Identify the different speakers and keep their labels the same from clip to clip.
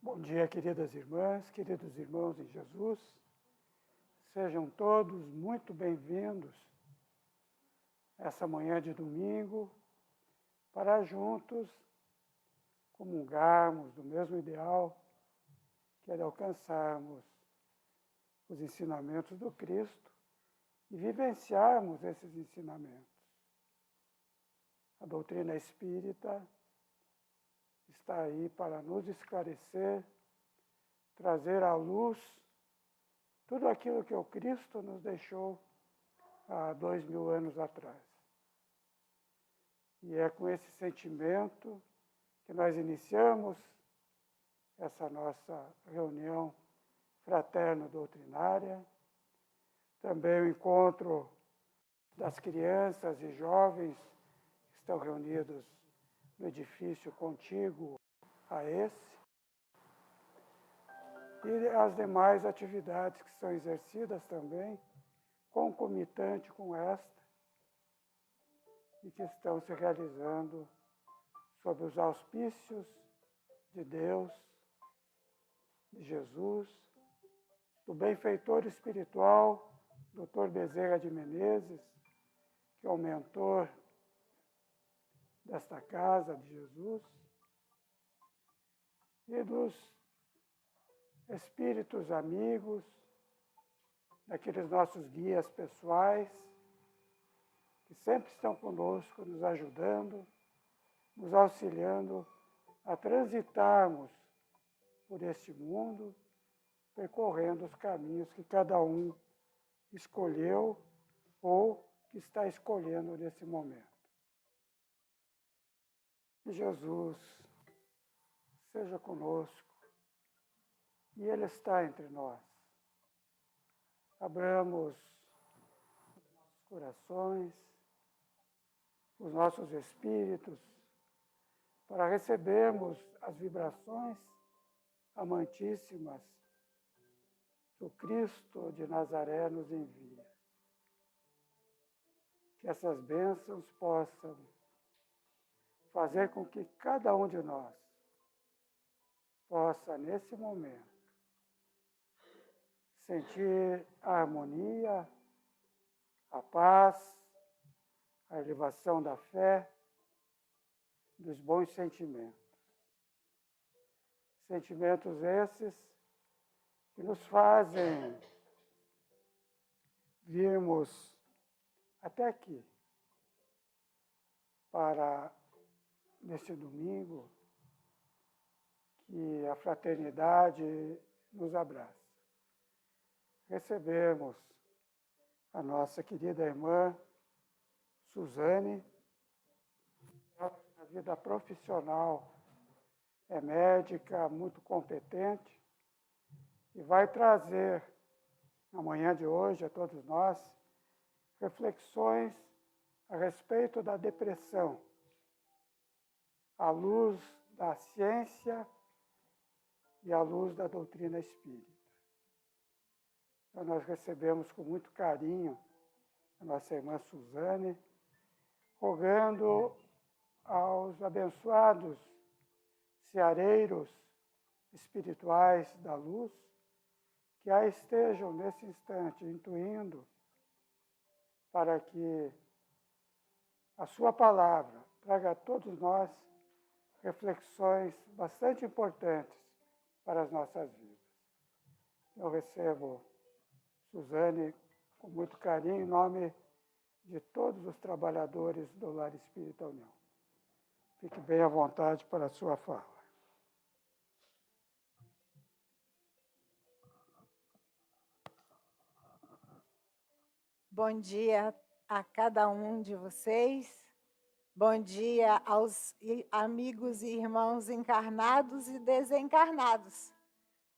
Speaker 1: Bom dia, queridas irmãs, queridos irmãos em Jesus. Sejam todos muito bem-vindos essa manhã de domingo para juntos comungarmos do mesmo ideal, que é de alcançarmos os ensinamentos do Cristo e vivenciarmos esses ensinamentos. A doutrina espírita está aí para nos esclarecer, trazer à luz tudo aquilo que o Cristo nos deixou há 2000 anos atrás. E é com esse sentimento que nós iniciamos essa nossa reunião fraterna doutrinária, também o encontro das crianças e jovens que estão reunidos no edifício contíguo a esse, e as demais atividades que são exercidas também, concomitante com esta, e que estão se realizando sob os auspícios de Deus, de Jesus, do benfeitor espiritual, Dr. Bezerra de Menezes, que é o mentor desta casa de Jesus, e dos espíritos amigos, daqueles nossos guias pessoais, que sempre estão conosco, nos ajudando, nos auxiliando a transitarmos por este mundo, percorrendo os caminhos que cada um escolheu ou que está escolhendo nesse momento. Que Jesus seja conosco e Ele está entre nós. Abramos os corações, os nossos espíritos, para recebermos as vibrações amantíssimas que o Cristo de Nazaré nos envia. Que essas bênçãos possam fazer com que cada um de nós possa, nesse momento, sentir a harmonia, a paz, a elevação da fé, dos bons sentimentos. Sentimentos esses que nos fazem virmos até aqui, para, neste domingo, que a fraternidade nos abraça. Recebemos a nossa querida irmã Suzane, na vida profissional, é médica, muito competente, e vai trazer, na manhã de hoje, a todos nós, reflexões a respeito da depressão, à luz da ciência e à luz da doutrina espírita. Então, nós recebemos com muito carinho a nossa irmã Suzane, rogando aos abençoados ceareiros espirituais da luz que a estejam nesse instante intuindo para que a sua palavra traga a todos nós reflexões bastante importantes para as nossas vidas. Eu recebo Suzane com muito carinho, em nome de todos os trabalhadores do Lar Espírita União. Fique bem à vontade para a sua fala.
Speaker 2: Bom dia a cada um de vocês. Bom dia aos amigos e irmãos encarnados e desencarnados,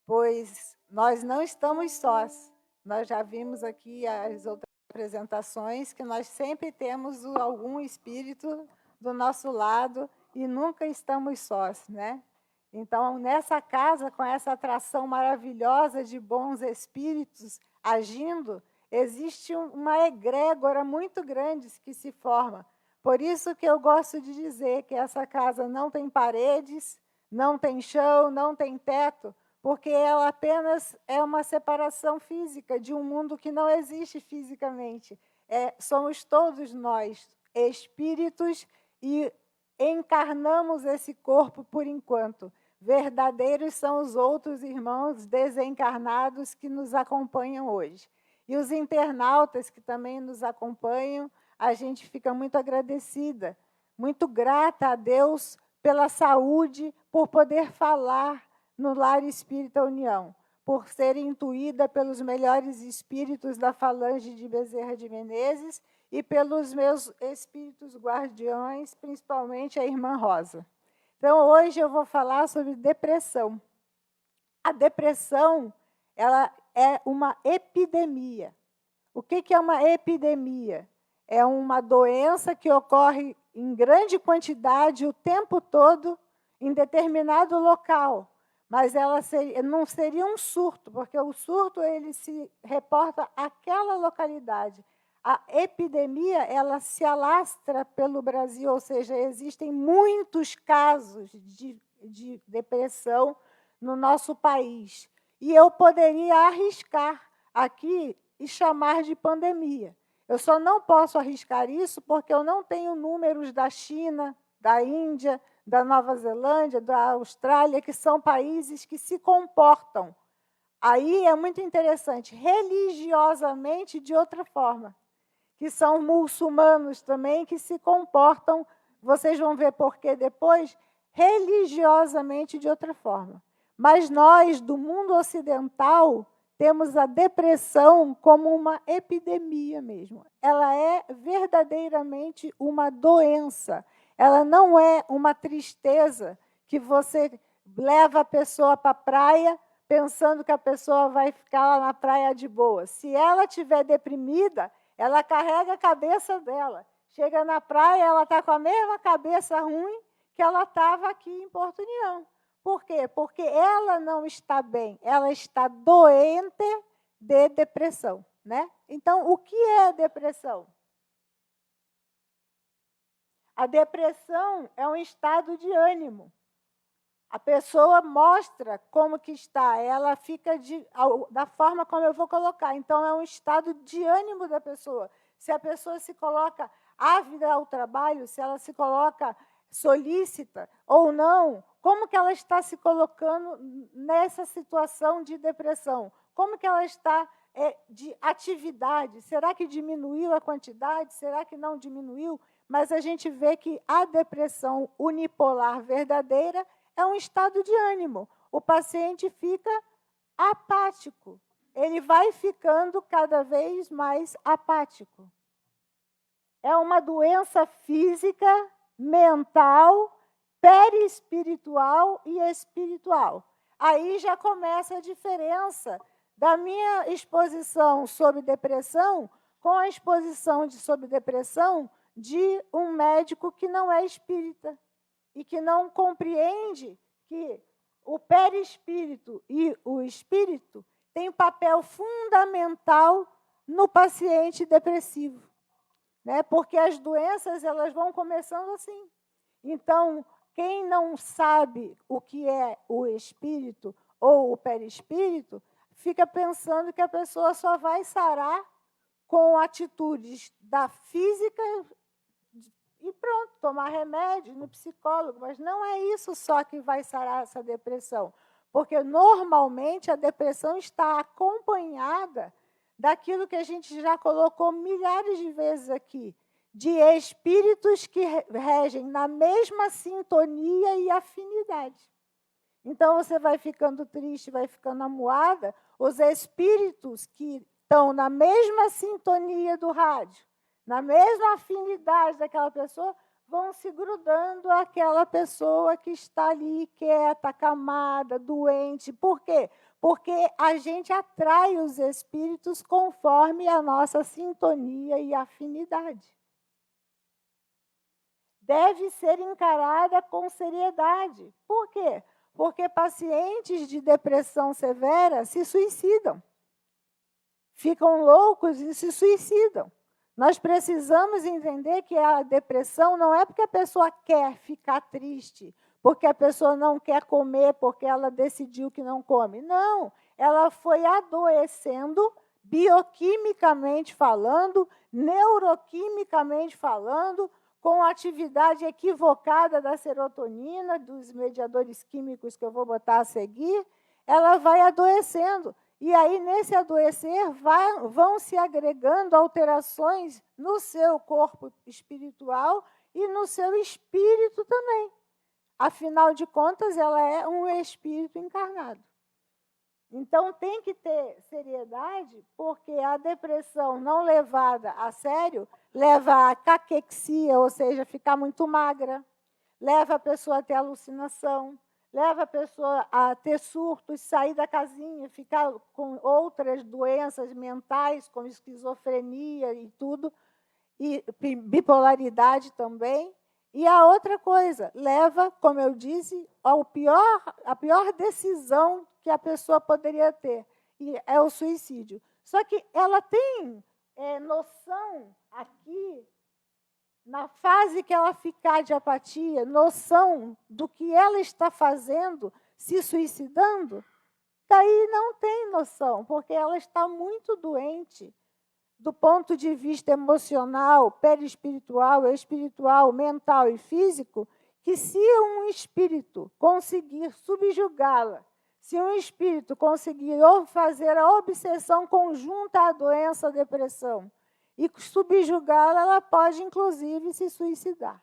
Speaker 2: pois nós não estamos sós. Nós já vimos aqui as outras apresentações que nós sempre temos algum espírito do nosso lado e nunca estamos sós, né? Então, nessa casa, com essa atração maravilhosa de bons espíritos agindo, existe uma egrégora muito grande que se forma. Por isso que eu gosto de dizer que essa casa não tem paredes, não tem chão, não tem teto, porque ela apenas é uma separação física de um mundo que não existe fisicamente. Somos todos nós espíritos e encarnamos esse corpo por enquanto. Verdadeiros são os outros irmãos desencarnados que nos acompanham hoje. E os internautas que também nos acompanham, a gente fica muito agradecida, muito grata a Deus pela saúde, por poder falar no Lar Espírita União, por ser intuída pelos melhores espíritos da Falange de Bezerra de Menezes e pelos meus espíritos guardiões, principalmente a irmã Rosa. Então, hoje eu vou falar sobre depressão. A depressão, ela é uma epidemia. O que é uma epidemia? É uma doença que ocorre em grande quantidade o tempo todo em determinado local. Mas ela não seria um surto, porque o surto ele se reporta àquela localidade. A epidemia ela se alastra pelo Brasil, ou seja, existem muitos casos de depressão no nosso país. E eu poderia arriscar aqui e chamar de pandemia. Eu só não posso arriscar isso porque eu não tenho números da China, da Índia, da Nova Zelândia, da Austrália, que são países que se comportam. Aí é muito interessante, religiosamente de outra forma, que são muçulmanos também, que se comportam, vocês vão ver por que depois, religiosamente de outra forma. Mas nós, do mundo ocidental, temos a depressão como uma epidemia mesmo. Ela é verdadeiramente uma doença. Ela não é uma tristeza que você leva a pessoa para a praia pensando que a pessoa vai ficar lá na praia de boa. Se ela estiver deprimida, ela carrega a cabeça dela. Chega na praia, ela está com a mesma cabeça ruim que ela estava aqui em Porto União. Por quê? Porque ela não está bem, ela está doente de depressão, né? Então, o que é depressão? A depressão é um estado de ânimo. A pessoa mostra como que está, ela fica da forma como eu vou colocar. Então, é um estado de ânimo da pessoa. Se a pessoa se coloca ávida ao trabalho, se ela se coloca solícita ou não, como que ela está se colocando nessa situação de depressão? Como que ela está de atividade? Será que diminuiu a quantidade? Será que não diminuiu? Mas a gente vê que a depressão unipolar verdadeira é um estado de ânimo. O paciente fica apático. Ele vai ficando cada vez mais apático. É uma doença física, mental, perispiritual e espiritual. Aí já começa a diferença da minha exposição sobre depressão com a exposição sobre depressão de um médico que não é espírita e que não compreende que o perispírito e o espírito têm um papel fundamental no paciente depressivo, né? Porque as doenças elas vão começando assim. Então, quem não sabe o que é o espírito ou o perispírito, fica pensando que a pessoa só vai sarar com atitudes da física e pronto, tomar remédio no psicólogo. Mas não é isso só que vai sarar essa depressão. Porque, normalmente, a depressão está acompanhada daquilo que a gente já colocou milhares de vezes aqui, de espíritos que regem na mesma sintonia e afinidade. Então, você vai ficando triste, vai ficando amuada, os espíritos que estão na mesma sintonia do rádio, na mesma afinidade daquela pessoa, vão se grudando àquela pessoa que está ali quieta, acamada, doente. Por quê? Porque a gente atrai os espíritos conforme a nossa sintonia e afinidade. Deve ser encarada com seriedade. Por quê? Porque pacientes de depressão severa se suicidam. Ficam loucos e se suicidam. Nós precisamos entender que a depressão não é porque a pessoa quer ficar triste, porque a pessoa não quer comer, porque ela decidiu que não come. Não, ela foi adoecendo, bioquimicamente falando, neuroquimicamente falando, com a atividade equivocada da serotonina, dos mediadores químicos que eu vou botar a seguir, ela vai adoecendo. E aí, nesse adoecer, vão se agregando alterações no seu corpo espiritual e no seu espírito também. Afinal de contas, ela é um espírito encarnado. Então, tem que ter seriedade, porque a depressão não levada a sério leva a caquexia, ou seja, ficar muito magra, leva a pessoa a ter alucinação, leva a pessoa a ter surtos, sair da casinha, ficar com outras doenças mentais, como esquizofrenia e tudo, e bipolaridade também. E a outra coisa, leva, como eu disse, a pior decisão que a pessoa poderia ter, e é o suicídio. Só que ela tem noção aqui, na fase que ela ficar de apatia, noção do que ela está fazendo, se suicidando, daí não tem noção, porque ela está muito doente do ponto de vista emocional, perispiritual, espiritual, mental e físico, que se um espírito conseguir subjugá-la, se um espírito conseguir fazer a obsessão conjunta à doença, à depressão, e subjugá-la, ela pode, inclusive, se suicidar.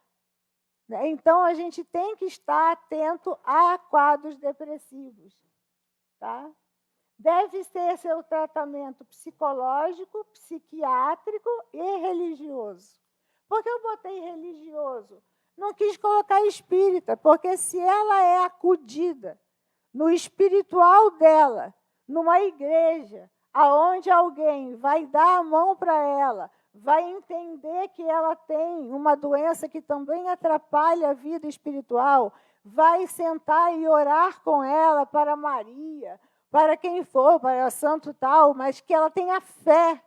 Speaker 2: Então, a gente tem que estar atento a quadros depressivos. Tá? Deve ser seu tratamento psicológico, psiquiátrico e religioso. Por que eu botei religioso? Não quis colocar espírita, porque se ela é acudida no espiritual dela, numa igreja, aonde alguém vai dar a mão para ela, vai entender que ela tem uma doença que também atrapalha a vida espiritual, vai sentar e orar com ela para Maria, para quem for, para santo tal, mas que ela tenha fé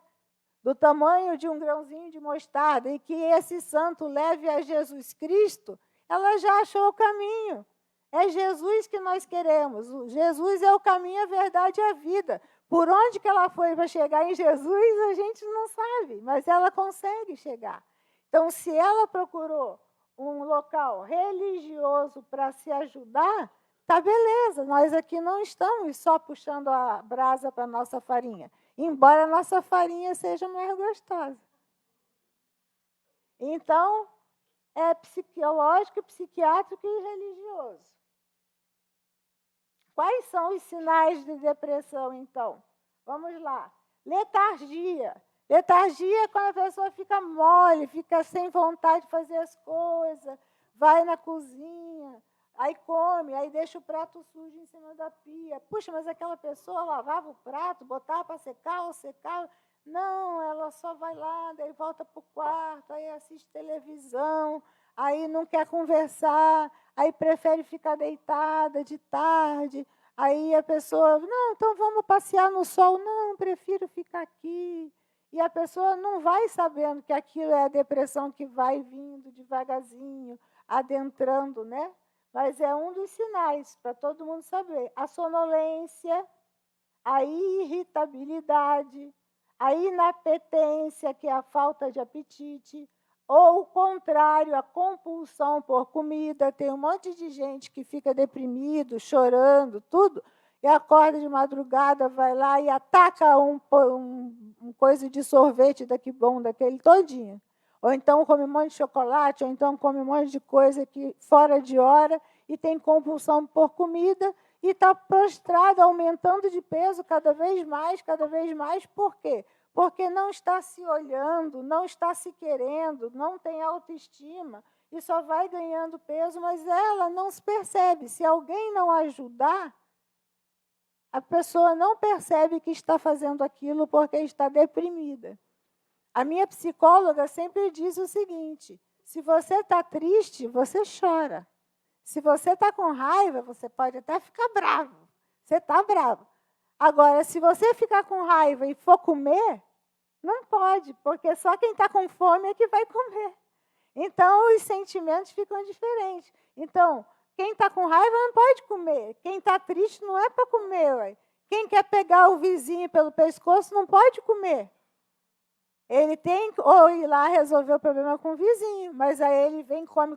Speaker 2: do tamanho de um grãozinho de mostarda e que esse santo leve a Jesus Cristo, ela já achou o caminho. É Jesus que nós queremos. Jesus é o caminho, a verdade e a vida. Por onde que ela foi para chegar em Jesus, a gente não sabe, mas ela consegue chegar. Então, se ela procurou um local religioso para se ajudar, tá beleza, nós aqui não estamos só puxando a brasa para a nossa farinha, embora a nossa farinha seja mais gostosa. Então, é psicológico, psiquiátrico e religioso. Quais são os sinais de depressão, então? Vamos lá. Letargia. Letargia é quando a pessoa fica mole, fica sem vontade de fazer as coisas, vai na cozinha, aí come, aí deixa o prato sujo em cima da pia. Puxa, mas aquela pessoa lavava o prato, botava para secar ou secava. Não, ela só vai lá, daí volta para o quarto, aí assiste televisão, aí não quer conversar, aí prefere ficar deitada de tarde. Aí a pessoa, não, então vamos passear no sol. Não, prefiro ficar aqui. E a pessoa não vai sabendo que aquilo é a depressão que vai vindo devagarzinho, adentrando, né? Mas é um dos sinais, para todo mundo saber. A sonolência, a irritabilidade, a inapetência, que é a falta de apetite, ou o contrário, a compulsão por comida. Tem um monte de gente que fica deprimido, chorando, tudo, e acorda de madrugada, vai lá e ataca um coisa de sorvete daqui bom, daquele todinho. Ou então come um monte de chocolate, ou então come um monte de coisa que fora de hora, e tem compulsão por comida, e está prostrado, aumentando de peso cada vez mais, por quê? Porque não está se olhando, não está se querendo, não tem autoestima, e só vai ganhando peso, mas ela não se percebe. Se alguém não ajudar, a pessoa não percebe que está fazendo aquilo porque está deprimida. A minha psicóloga sempre diz o seguinte: se você está triste, você chora. Se você está com raiva, você pode até ficar bravo. Você está bravo. Agora, se você ficar com raiva e for comer, não pode, porque só quem está com fome é que vai comer. Então, os sentimentos ficam diferentes. Então, quem está com raiva não pode comer. Quem está triste não é para comer. Ué. Quem quer pegar o vizinho pelo pescoço não pode comer. Ele tem que ou ir lá resolver o problema com o vizinho, mas aí ele vem, come.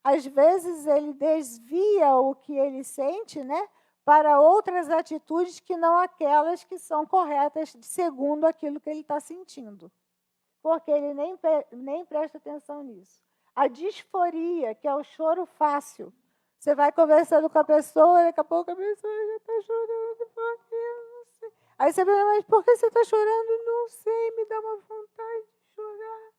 Speaker 2: Às vezes ele desvia o que ele sente, né, para outras atitudes que não aquelas que são corretas segundo aquilo que ele está sentindo. Porque ele nem presta atenção nisso. A disforia, que é o choro fácil. Você vai conversando com a pessoa, daqui a pouco a pessoa já está chorando, porque eu não sei. Aí você pergunta, mas por que você está chorando? Não sei, me dá uma vontade de chorar.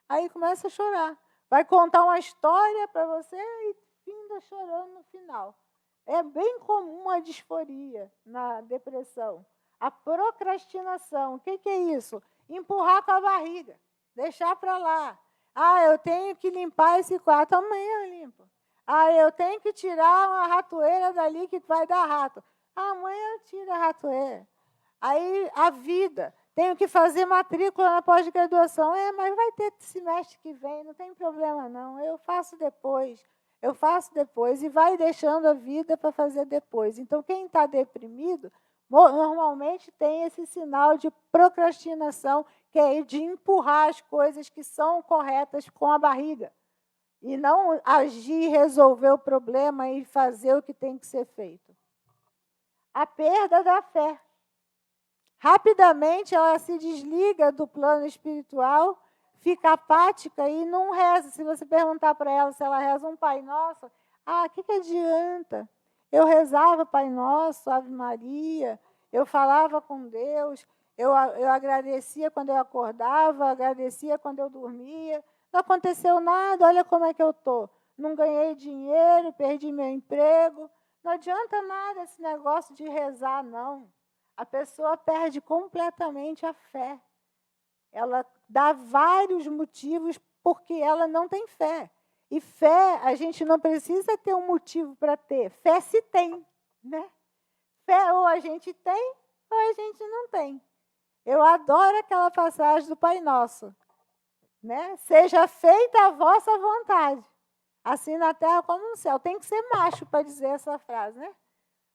Speaker 2: Aí começa a chorar. Vai contar uma história para você e finda chorando no final. É bem comum a disforia na depressão. A procrastinação, o que é isso? Empurrar com a barriga, deixar para lá. Eu tenho que limpar esse quarto, amanhã eu limpo. Eu tenho que tirar uma ratoeira dali que vai dar rato. Amanhã eu tiro a ratoeira. Aí a vida, tenho que fazer matrícula na pós-graduação. Mas vai ter semestre que vem, não tem problema não, eu faço depois. E vai deixando a vida para fazer depois. Então, quem está deprimido, normalmente tem esse sinal de procrastinação, que é de empurrar as coisas que são corretas com a barriga. E não agir, resolver o problema e fazer o que tem que ser feito. A perda da fé. Rapidamente ela se desliga do plano espiritual, fica apática e não reza. Se você perguntar para ela se ela reza um Pai Nosso, o que adianta? Eu rezava Pai Nosso, Ave Maria, eu falava com Deus, eu agradecia quando eu acordava, agradecia quando eu dormia. Não aconteceu nada, olha como é que eu estou. Não ganhei dinheiro, perdi meu emprego. Não adianta nada esse negócio de rezar, não. A pessoa perde completamente a fé. Ela dá vários motivos porque ela não tem fé. E fé, a gente não precisa ter um motivo para ter. Fé se tem, né? Fé ou a gente tem ou a gente não tem. Eu adoro aquela passagem do Pai Nosso. Né? Seja feita a vossa vontade, assim na terra como no céu. Tem que ser macho para dizer essa frase, né?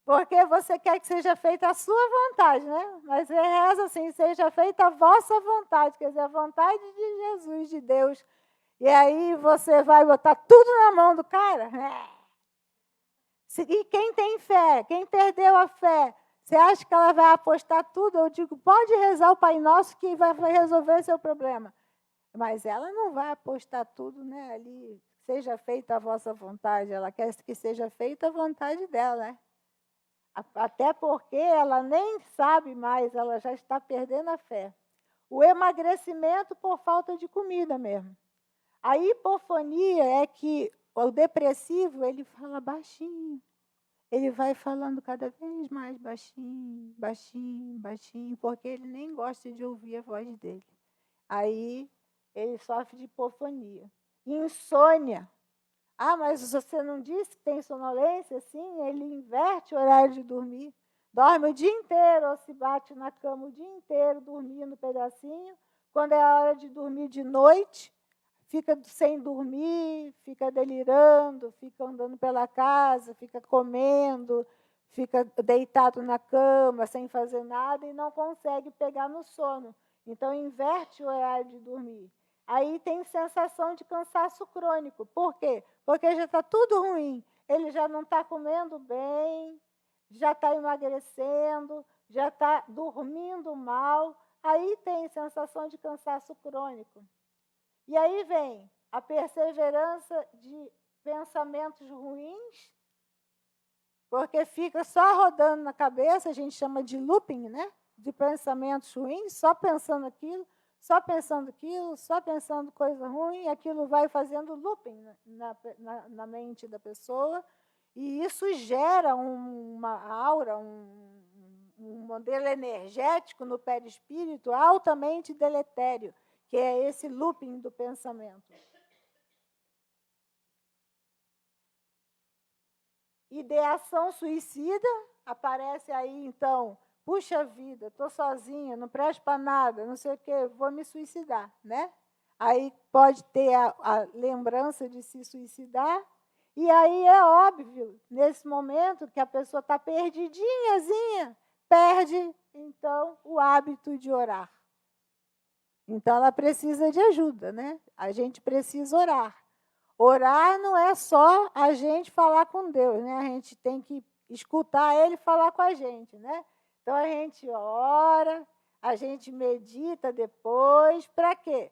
Speaker 2: Porque você quer que seja feita a sua vontade, né? Mas você reza assim, seja feita a vossa vontade, quer dizer, a vontade de Jesus, de Deus. E aí você vai botar tudo na mão do cara? E quem tem fé, quem perdeu a fé, você acha que ela vai apostar tudo? Eu digo, pode rezar o Pai Nosso que vai resolver seu problema. Mas ela não vai apostar tudo, né, ali, seja feita a vossa vontade. Ela quer que seja feita a vontade dela, né? Até porque ela nem sabe mais, ela já está perdendo a fé. O emagrecimento por falta de comida mesmo. A hipofonia é que o depressivo, ele fala baixinho. Ele vai falando cada vez mais baixinho, porque ele nem gosta de ouvir a voz dele. Aí ele sofre de hipofonia. Insônia. Mas você não disse que tem sonolência? Sim, ele inverte o horário de dormir. Dorme o dia inteiro, ou se bate na cama o dia inteiro, dormindo um pedacinho. Quando é a hora de dormir de noite, fica sem dormir, fica delirando, fica andando pela casa, fica comendo, fica deitado na cama, sem fazer nada e não consegue pegar no sono. Então, inverte o horário de dormir. Aí tem sensação de cansaço crônico. Por quê? Porque já está tudo ruim. Ele já não está comendo bem, já está emagrecendo, já está dormindo mal. Aí tem sensação de cansaço crônico. E aí vem a perseverança de pensamentos ruins, porque fica só rodando na cabeça, a gente chama de looping, né? De pensamentos ruins, só pensando aquilo, só pensando aquilo, só pensando coisa ruim, e aquilo vai fazendo looping na mente da pessoa, e isso gera uma aura, um modelo energético no perispírito altamente deletério, que é esse looping do pensamento. Ideação suicida, aparece aí, então, puxa vida, estou sozinha, não presto para nada, não sei o quê, vou me suicidar, né? Aí pode ter a lembrança de se suicidar E aí é óbvio, nesse momento, que a pessoa está perdidinhazinha, perde, então, o hábito de orar. Então, ela precisa de ajuda, né? A gente precisa orar. Orar não é só a gente falar com Deus, né? A gente tem que escutar Ele falar com a gente, né? Então, a gente ora, a gente medita depois. Para quê?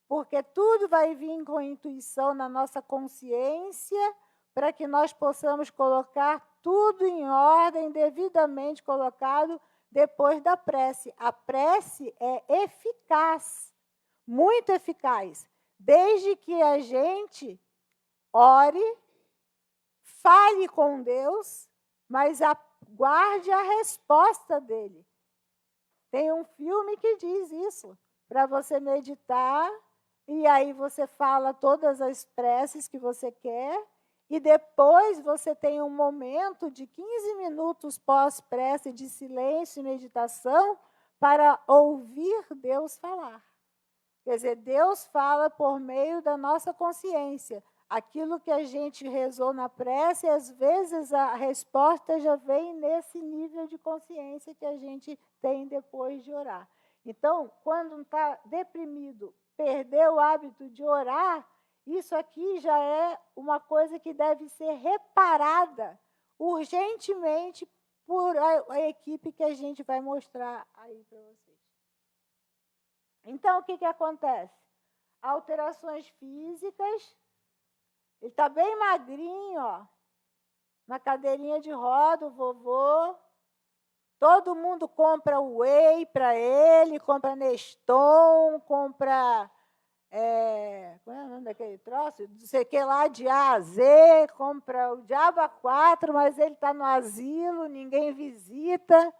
Speaker 2: Porque tudo vai vir com intuição na nossa consciência, para que nós possamos colocar tudo em ordem, devidamente colocado, depois da prece. A prece é eficaz, muito eficaz, desde que a gente ore, fale com Deus, mas aguarde a resposta dele. Tem um filme que diz isso, para você meditar, e aí você fala todas as preces que você quer, e depois você tem um momento de 15 minutos pós-prece de silêncio e meditação para ouvir Deus falar. Quer dizer, Deus fala por meio da nossa consciência. Aquilo que a gente rezou na prece, às vezes a resposta já vem nesse nível de consciência que a gente tem depois de orar. Então, quando está deprimido, perdeu o hábito de orar, isso aqui já é uma coisa que deve ser reparada urgentemente por a equipe que a gente vai mostrar aí para vocês. Então, o que acontece? Alterações físicas. Ele está bem magrinho, ó, na cadeirinha de roda, o vovô. Todo mundo compra whey para ele, compra Neston, compra... qual é o nome daquele troço? Não sei o que lá, de A a Z, compra o diabo a 4, mas ele está no asilo, ninguém visita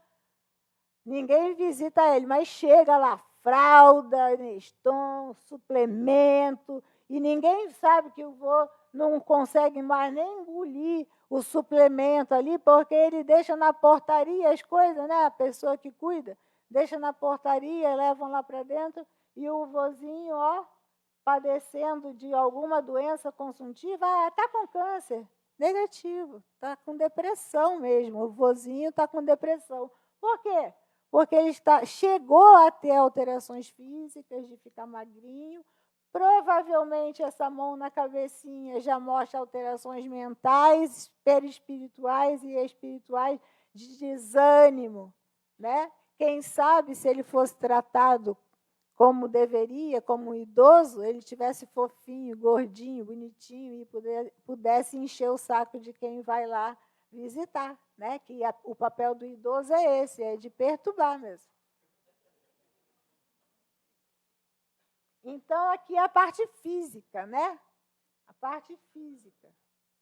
Speaker 2: ele, mas chega lá, fralda, Neston, suplemento, e ninguém sabe que o vô não consegue mais nem engolir o suplemento ali, porque ele deixa na portaria as coisas, né? A pessoa que cuida, deixa na portaria, levam lá para dentro, e o vozinho, ó, padecendo de alguma doença consuntiva, está com câncer, negativo, está com depressão mesmo, o vozinho está com depressão. Por quê? Porque ele chegou a ter alterações físicas, de ficar magrinho. Provavelmente essa mão na cabecinha já mostra alterações mentais, perispirituais e espirituais de desânimo, né? Quem sabe se ele fosse tratado como deveria, como um idoso, ele tivesse fofinho, gordinho, bonitinho e pudesse encher o saco de quem vai lá visitar, né? Que o papel do idoso é esse, é de perturbar mesmo. Então, aqui é a parte física, né? A parte física,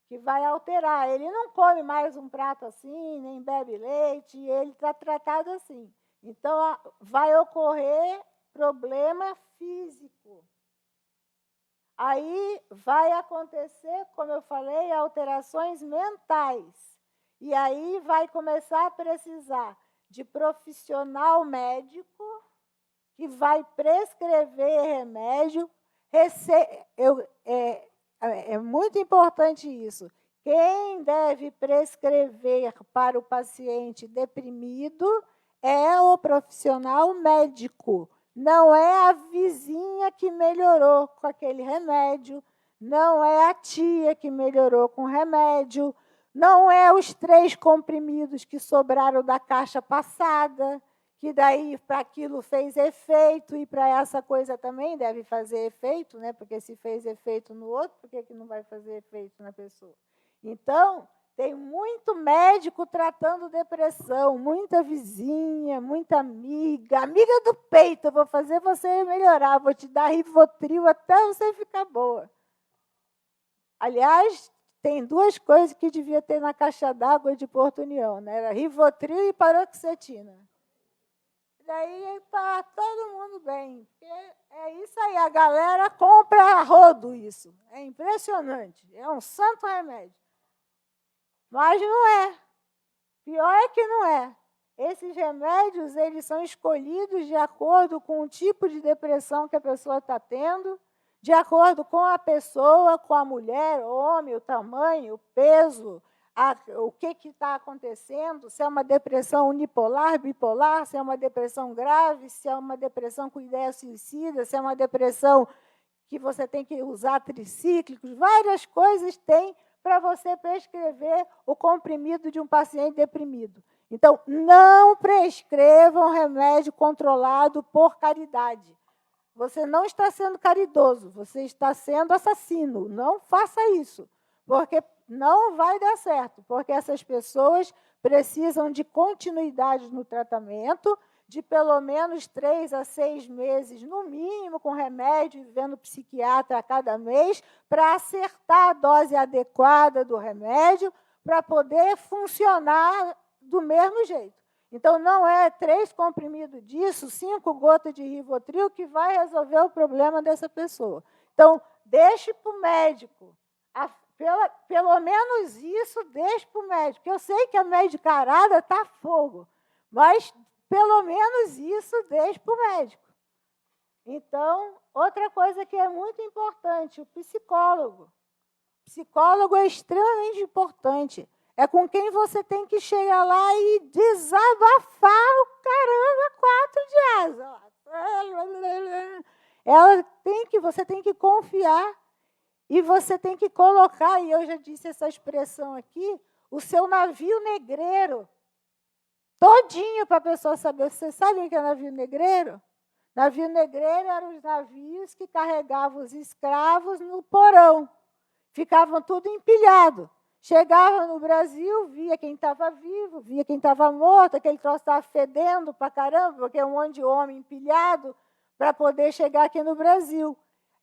Speaker 2: que vai alterar. Ele não come mais um prato assim, nem bebe leite, ele está tratado assim. Então, vai ocorrer problema físico. Aí vai acontecer, como eu falei, alterações mentais. E aí vai começar a precisar de profissional médico que vai prescrever remédio. É muito importante isso. Quem deve prescrever para o paciente deprimido é o profissional médico. Não é a vizinha que melhorou com aquele remédio, não é a tia que melhorou com o remédio, não é os 3 comprimidos que sobraram da caixa passada, que daí para aquilo fez efeito e para essa coisa também deve fazer efeito, né? Porque se fez efeito no outro, por que não vai fazer efeito na pessoa? Então, tem muito médico tratando depressão, muita vizinha, muita amiga do peito, eu vou fazer você melhorar, vou te dar Rivotril até você ficar boa. Aliás, tem 2 coisas que devia ter na caixa d'água de Porto União, né? Era Rivotril e paroxetina. Daí está todo mundo bem. É isso aí, a galera compra a rodo isso. É impressionante, é um santo remédio. Mas não é. Pior é que não é. Esses remédios, eles são escolhidos de acordo com o tipo de depressão que a pessoa está tendo, de acordo com a pessoa, com a mulher, o homem, o tamanho, o peso, o que está acontecendo, se é uma depressão unipolar, bipolar, se é uma depressão grave, se é uma depressão com ideia suicida, se é uma depressão que você tem que usar tricíclicos, várias coisas tem para você prescrever o comprimido de um paciente deprimido. Então, não prescrevam remédio controlado por caridade. Você não está sendo caridoso, você está sendo assassino. Não faça isso, porque não vai dar certo, porque essas pessoas precisam de continuidade no tratamento, de pelo menos 3 a 6 meses, no mínimo, com remédio e vendo psiquiatra a cada mês, para acertar a dose adequada do remédio, para poder funcionar do mesmo jeito. Então, não é 3 comprimidos disso, 5 gotas de Rivotril que vai resolver o problema dessa pessoa. Então, deixe para o médico. Pelo menos isso, deixe para o médico. Eu sei que a medicarada está fogo, mas pelo menos isso deixe para o médico. Então, outra coisa que é muito importante, o psicólogo. O psicólogo é extremamente importante. É com quem você tem que chegar lá e desabafar o caramba 4 dias. Você tem que confiar e você tem que colocar, e eu já disse essa expressão aqui, o seu navio negreiro todinho para a pessoa saber. Vocês sabem o que é navio negreiro? Navio negreiro eram os navios que carregavam os escravos no porão. Ficavam tudo empilhado. Chegava no Brasil, via quem estava vivo, via quem estava morto, aquele troço estava fedendo para caramba, porque é um monte de homem empilhado para poder chegar aqui no Brasil.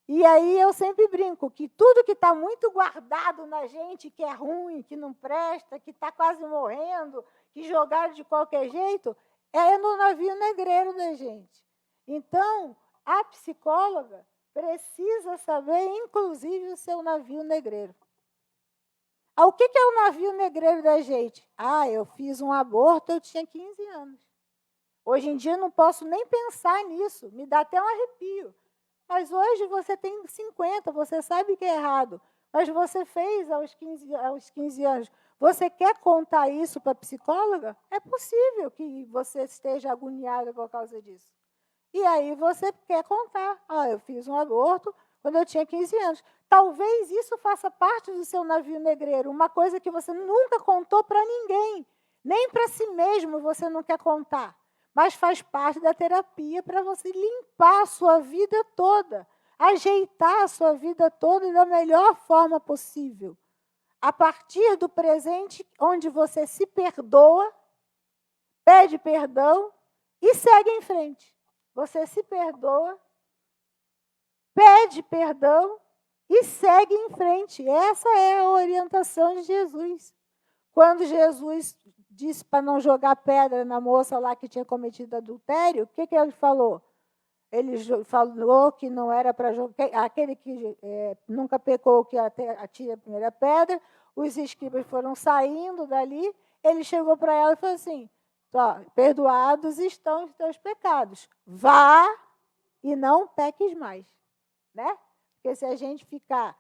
Speaker 2: E aí eu sempre brinco que tudo que está muito guardado na gente, que é ruim, que não presta, que está quase morrendo, que jogaram de qualquer jeito, é no navio negreiro da gente. Então, a psicóloga precisa saber, inclusive, o seu navio negreiro. O que é o navio negreiro da gente? Eu fiz um aborto, eu tinha 15 anos. Hoje em dia eu não posso nem pensar nisso, me dá até um arrepio. Mas hoje você tem 50, você sabe que é errado. Mas você fez aos 15 anos. Você quer contar isso para a psicóloga? É possível que você esteja agoniada por causa disso. E aí você quer contar. Eu fiz um aborto quando eu tinha 15 anos. Talvez isso faça parte do seu navio negreiro, uma coisa que você nunca contou para ninguém, nem para si mesmo você não quer contar, mas faz parte da terapia para você limpar a sua vida toda, ajeitar a sua vida toda da melhor forma possível. A partir do presente, onde você se perdoa, pede perdão e segue em frente. Você se perdoa, pede perdão e segue em frente. Essa é a orientação de Jesus. Quando Jesus disse para não jogar pedra na moça lá que tinha cometido adultério, o que ele falou? Ele falou que não era para jogar, aquele que nunca pecou que atire a primeira pedra. Os escribas foram saindo dali, ele chegou para ela e falou assim: perdoados estão os teus pecados, vá e não peques mais. Né? Porque se a gente ficar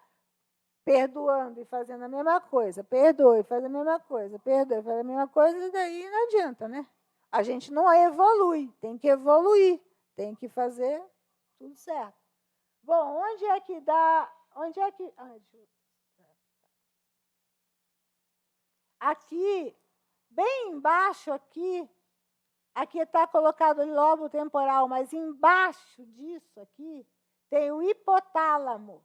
Speaker 2: perdoando e fazendo a mesma coisa, perdoa e faz a mesma coisa, perdoa e faz a mesma coisa, daí não adianta, né? A gente não evolui, tem que evoluir, tem que fazer tudo certo. Bom, onde é que dá... Aqui, bem embaixo aqui está colocado o lobo temporal, mas embaixo disso aqui tem o hipotálamo.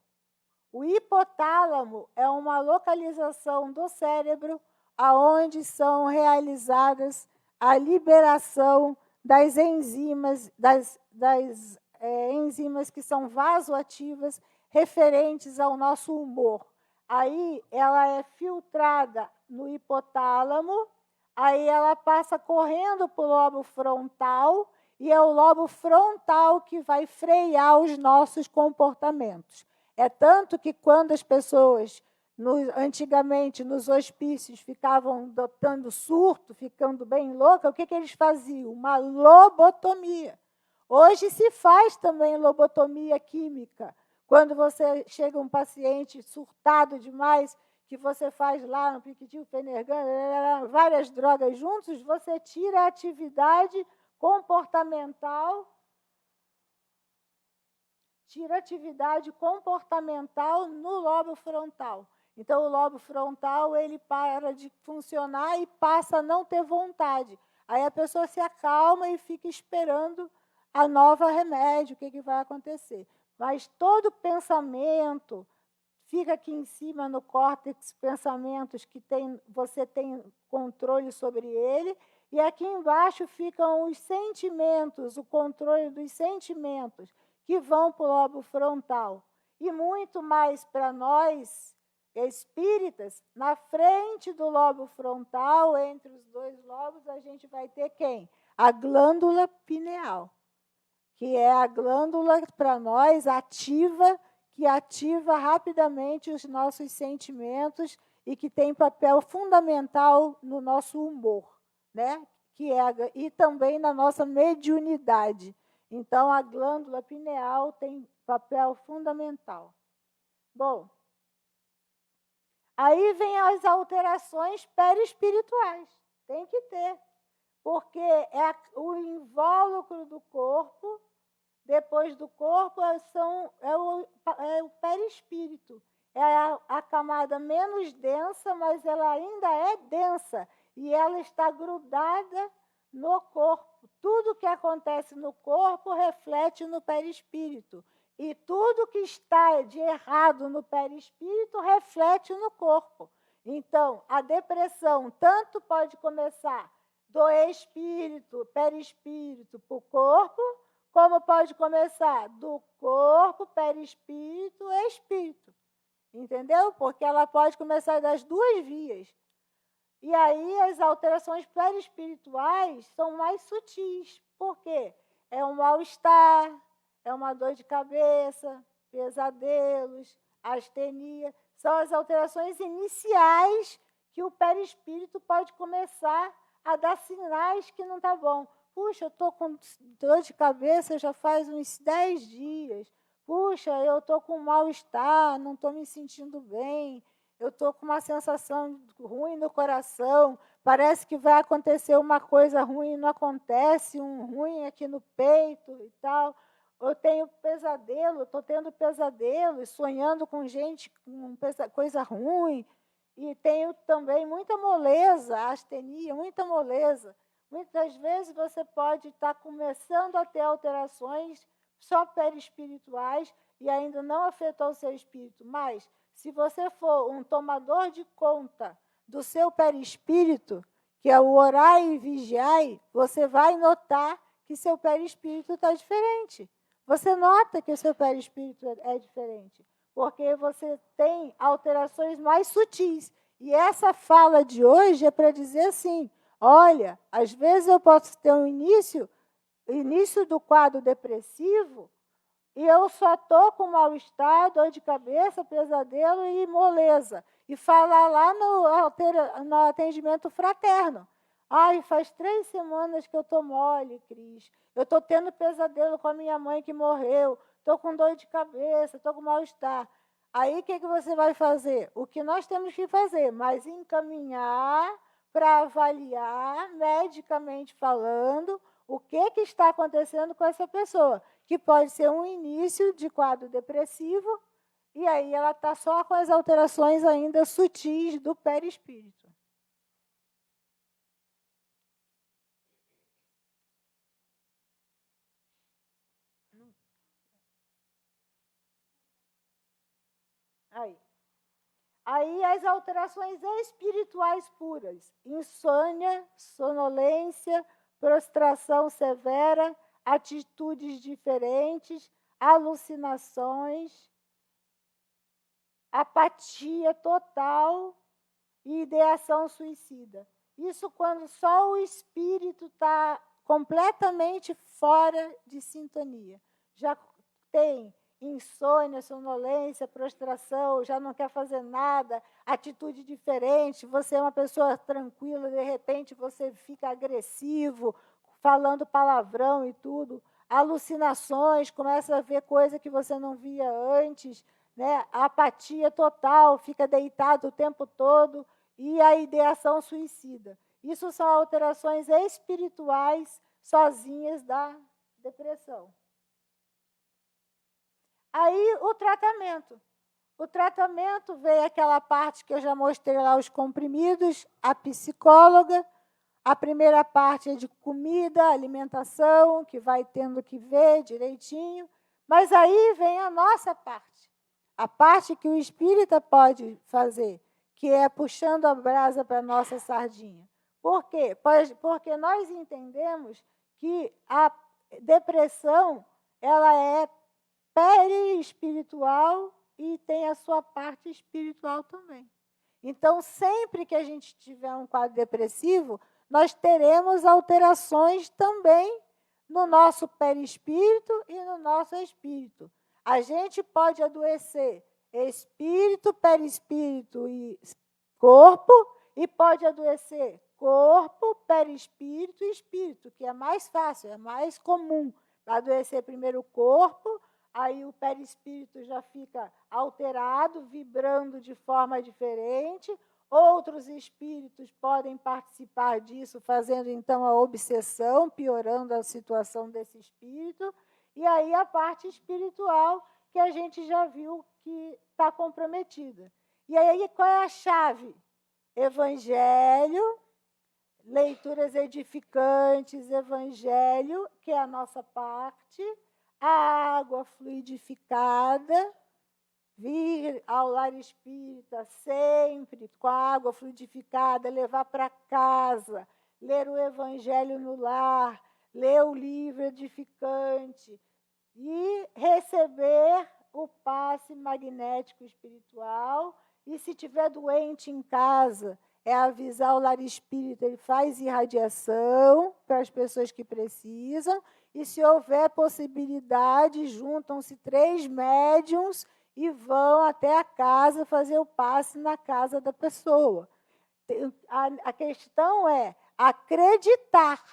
Speaker 2: O hipotálamo é uma localização do cérebro onde são realizadas a liberação das enzimas, enzimas que são vasoativas referentes ao nosso humor. Aí ela é filtrada no hipotálamo, aí ela passa correndo para o lobo frontal, e é o lobo frontal que vai frear os nossos comportamentos. É tanto que quando as pessoas, antigamente, nos hospícios, ficavam dando surto, ficando bem louca, o que eles faziam? Uma lobotomia. Hoje se faz também lobotomia química. Quando você chega um paciente surtado demais, que você faz lá no Piquitinho, Fenergan, várias drogas juntos, você tira a atividade comportamental, no lobo frontal. Então, o lobo frontal, ele para de funcionar e passa a não ter vontade. Aí a pessoa se acalma e fica esperando a nova remédio, o que vai acontecer. Mas todo pensamento fica aqui em cima no córtex, pensamentos que você tem controle sobre ele, e aqui embaixo ficam os sentimentos, o controle dos sentimentos, que vão para o lobo frontal. E muito mais para nós, espíritas, na frente do lobo frontal, entre os dois lobos, a gente vai ter quem? A glândula pineal, que é a glândula, para nós, ativa, que ativa rapidamente os nossos sentimentos e que tem papel fundamental no nosso humor, né? E também na nossa mediunidade. Então, a glândula pineal tem papel fundamental. Bom, aí vem as alterações perispirituais. Tem que ter, porque é o invólucro do corpo. Depois do corpo é o perispírito. É a camada menos densa, mas ela ainda é densa. E ela está grudada no corpo. Tudo que acontece no corpo reflete no perispírito. E tudo que está de errado no perispírito reflete no corpo. Então, a depressão tanto pode começar do espírito, perispírito, para o corpo, como pode começar do corpo, perispírito e espírito. Entendeu? Porque ela pode começar das duas vias. E aí as alterações perispirituais são mais sutis. Por quê? É um mal-estar, é uma dor de cabeça, pesadelos, astenia. São as alterações iniciais que o perispírito pode começar a dar sinais que não está bom. Puxa, eu estou com dor de cabeça já faz uns 10 dias. Puxa, eu estou com mal-estar, não estou me sentindo bem. Eu estou com uma sensação ruim no coração. Parece que vai acontecer uma coisa ruim e não acontece, um ruim aqui no peito e tal. Eu tenho pesadelo, estou tendo pesadelos, sonhando com gente com coisa ruim. E tenho também muita moleza, astenia, muita moleza. Muitas vezes você pode estar começando a ter alterações só perispirituais e ainda não afetou o seu espírito. Mas, se você for um tomador de conta do seu perispírito, que é o orai e vigiai, você vai notar que seu perispírito está diferente. Você nota que o seu perispírito é diferente, porque você tem alterações mais sutis. E essa fala de hoje é para dizer assim, olha, às vezes eu posso ter um início do quadro depressivo e eu só estou com mal-estar, dor de cabeça, pesadelo e moleza. E falar lá no atendimento fraterno. Ai, faz 3 semanas que eu estou mole, Cris. Eu estou tendo pesadelo com a minha mãe que morreu. Estou com dor de cabeça, estou com mal-estar. Aí, o que você vai fazer? O que nós temos que fazer? Mas encaminhar para avaliar, medicamente falando, o que está acontecendo com essa pessoa. Que pode ser um início de quadro depressivo, e aí ela está só com as alterações ainda sutis do perispírito. Aí as alterações espirituais puras, insônia, sonolência, prostração severa, atitudes diferentes, alucinações, apatia total e ideação suicida. Isso quando só o espírito está completamente fora de sintonia. Já tem insônia, sonolência, prostração, já não quer fazer nada, atitude diferente, você é uma pessoa tranquila, de repente você fica agressivo, falando palavrão e tudo. alucinações, começa a ver coisa que você não via antes, né? Apatia total, fica deitado o tempo todo, e a ideação suicida. Isso são alterações espirituais sozinhas da depressão. Aí o tratamento. O tratamento veio aquela parte que eu já mostrei lá, os comprimidos, a psicóloga. A primeira parte é de comida, alimentação, que vai tendo que ver direitinho. Mas aí vem a nossa parte. A parte que o espírita pode fazer, que é puxando a brasa para a nossa sardinha. Por quê? Porque nós entendemos que a depressão ela é perispiritual e tem a sua parte espiritual também. Então, sempre que a gente tiver um quadro depressivo, nós teremos alterações também no nosso perispírito e no nosso espírito. A gente pode adoecer espírito, perispírito e corpo, e pode adoecer corpo, perispírito e espírito, que é mais fácil, é mais comum. Adoecer primeiro o corpo, aí o perispírito já fica alterado, vibrando de forma diferente. Outros espíritos podem participar disso, fazendo então a obsessão, piorando a situação desse espírito. E aí a parte espiritual, que a gente já viu que está comprometida. E aí qual é a chave? Evangelho, leituras edificantes, evangelho, que é a nossa parte, a água fluidificada, vir ao lar espírita sempre com a água fluidificada, levar para casa, ler o evangelho no lar, ler o livro edificante e receber o passe magnético espiritual. E se tiver doente em casa, é avisar o lar espírita, ele faz irradiação para as pessoas que precisam. E se houver possibilidade, juntam-se 3 médiuns e vão até a casa fazer o passe na casa da pessoa. A questão é acreditar.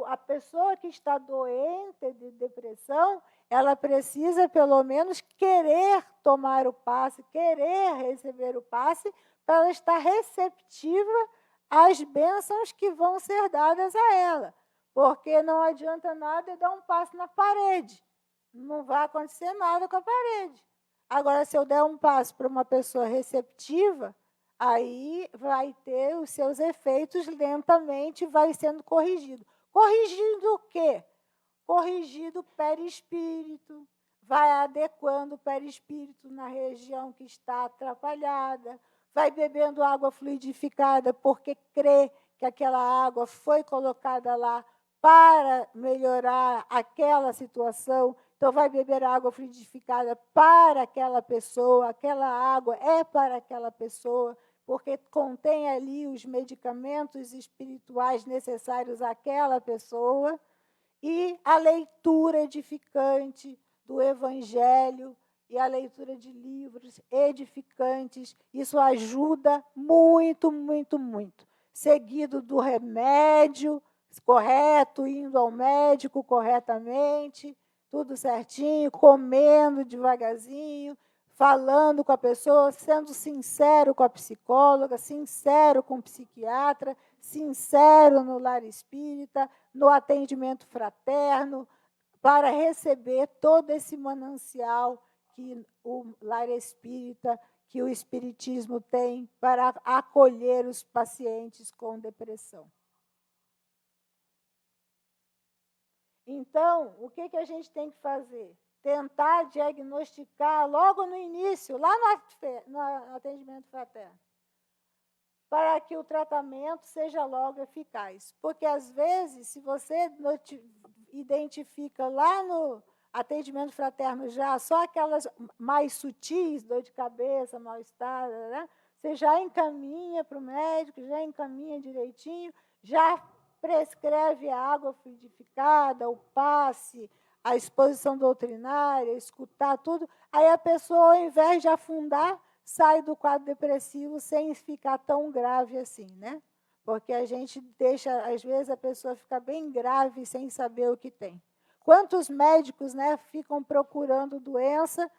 Speaker 2: A pessoa que está doente de depressão, ela precisa pelo menos querer tomar o passe, querer receber o passe, para ela estar receptiva às bênçãos que vão ser dadas a ela. Porque não adianta nada dar um passe na parede. Não vai acontecer nada com a parede. Agora, se eu der um passo para uma pessoa receptiva, aí vai ter os seus efeitos lentamente, vai sendo corrigido. Corrigido o quê? Corrigido o perispírito, vai adequando o perispírito na região que está atrapalhada, vai bebendo água fluidificada porque crê que aquela água foi colocada lá para melhorar aquela situação. Então, vai beber água fluidificada para aquela pessoa, aquela água é para aquela pessoa, porque contém ali os medicamentos espirituais necessários àquela pessoa. E a leitura edificante do Evangelho e a leitura de livros edificantes, isso ajuda muito, muito, muito. Seguido do remédio correto, indo ao médico corretamente, tudo certinho, comendo devagarzinho, falando com a pessoa, sendo sincero com a psicóloga, sincero com o psiquiatra, sincero no lar espírita, no atendimento fraterno, para receber todo esse manancial que o lar espírita, que o espiritismo tem para acolher os pacientes com depressão. Então, o que a gente tem que fazer? Tentar diagnosticar logo no início, lá no atendimento fraterno, para que o tratamento seja logo eficaz. Porque, às vezes, se você identifica lá no atendimento fraterno já só aquelas mais sutis, dor de cabeça, mal-estar, né? Você já encaminha para o médico, já encaminha direitinho, já prescreve a água fluidificada, o passe, a exposição doutrinária, escutar tudo. Aí a pessoa, ao invés de afundar, sai do quadro depressivo sem ficar tão grave assim, né? porque a gente deixa, às vezes, a pessoa ficar bem grave sem saber o que tem. Quantos médicos, né, ficam procurando doença,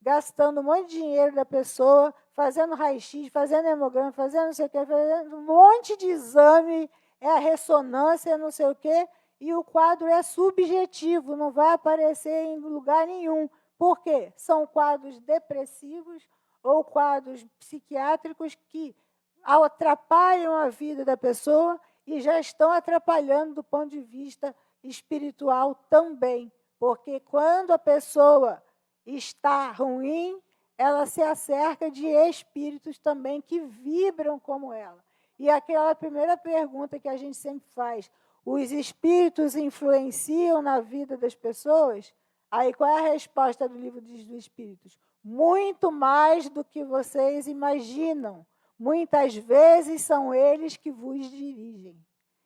Speaker 2: gastando um monte de dinheiro da pessoa, fazendo raio-x, fazendo hemograma, fazendo não sei o quê, fazendo um monte de exame, a ressonância, não sei o quê, e o quadro é subjetivo, não vai aparecer em lugar nenhum. Por quê? São quadros depressivos ou quadros psiquiátricos que atrapalham a vida da pessoa e já estão atrapalhando do ponto de vista espiritual também. Porque quando a pessoa está ruim, ela se acerca de espíritos também que vibram como ela. E aquela primeira pergunta que a gente sempre faz, os espíritos influenciam na vida das pessoas? Aí qual é a resposta do livro dos Espíritos? Muito mais do que vocês imaginam. Muitas vezes são eles que vos dirigem.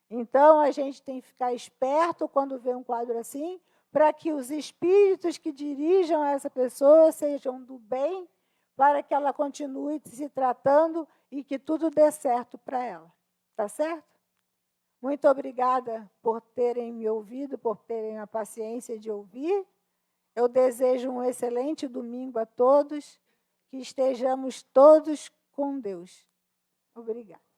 Speaker 2: Então, a gente tem que ficar esperto quando vê um quadro assim, para que os espíritos que dirijam essa pessoa sejam do bem, para que ela continue se tratando e que tudo dê certo para ela. Tá certo? Muito obrigada por terem me ouvido, por terem a paciência de ouvir. Eu desejo um excelente domingo a todos, que estejamos todos com Deus. Obrigada.